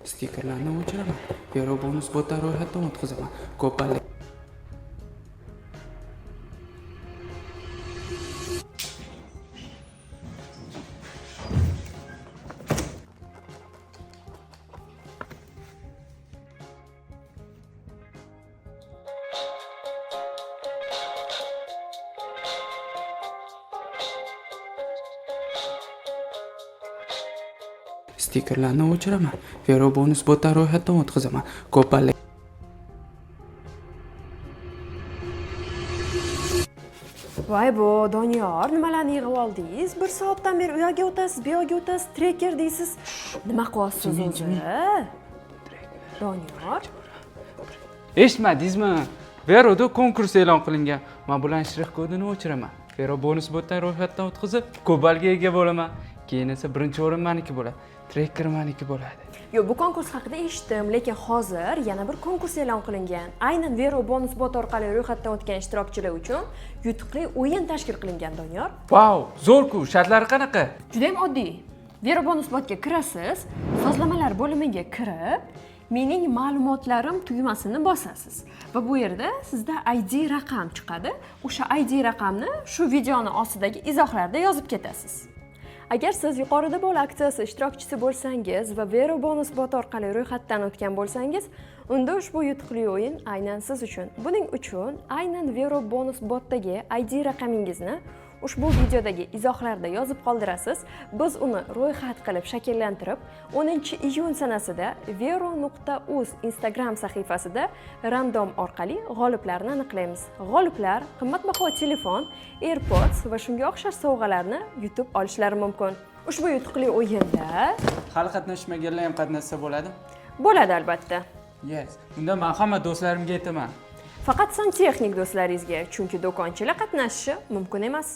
Stikerlarni o'chiraman. Vero bonus botlar ro'yxatdan o'tkazaman. Ko'palik Stikerlarni o'chiraman. Vero bonus botlar ro'yxatdan o'tkazaman. Ko'palik Voy bu Doniyor, nimalarni yig'ib oldingiz? 1 soatdan beri u yoqqa o'tasiz, bu yoqqa o'tasiz, treker deysiz. Nima qilyapsiz o'zi? Doniyor, eshitmadingizmi? Veroda konkurs e'lon qilingan. Men bular shtrix kodini o'chiraman. Vero bonus botlar ro'yxatdan o'tkazib, ko'balga ega bo'laman. Keyin esa birinchi o'rin meniki bo'ladi. Trekker meniki bo'ladi. yo bu konkurs haqida eshitdim, lekin hozir yana bir konkurs e'lon qilingan. Aynan Vero bonus bot orqali ro'yxatdan o'tgan ishtirokchilar uchun yutuqli o'yin tashkil qilingan, Doniyor. Vau, zo'r-ku. Shartlari qanaqa? Juda ham oddiy. Vero bonus botga kirasiz, sozlamalar bo'limiga kirib, mening ma'lumotlarim tugmasini bosasiz va bu yerda sizda ID raqam chiqadi. O'sha ID raqamni shu videoni ostidagi izohlarda yozib ketasiz. Agar siz yuqorida bol aksiyasi ishtirokchisi bo'lsangiz va Vero bonus bot orqali ro'yxatdan o'tgan bo'lsangiz, unda ushbu yutuqli o'yin aynan siz uchun. Buning uchun aynan Vero bonus botdagi ID raqamingizni ushbu videodagi izohlarda yozib qoldirasiz. Biz uni ro'yxat qilib shakllantirib, 10-iyun sanasida vero.uz Instagram sahifasida random orqali g'oliblarni aniqlaymiz. G'oliblar qimmatbaho telefon, AirPods va shunga o'xshash sovg'alarni yutib olishlari mumkin. Ushbu yutuqli o'yinda Hali qatnashmaganlar ham qatnashsa bo'ladi? bo'ladi albatta. Yes. Unda men hamma do'stlarimga aytaman. Faqat santexnik do'stlaringizga, chunki do'konchilar qatnashishi mumkin emas.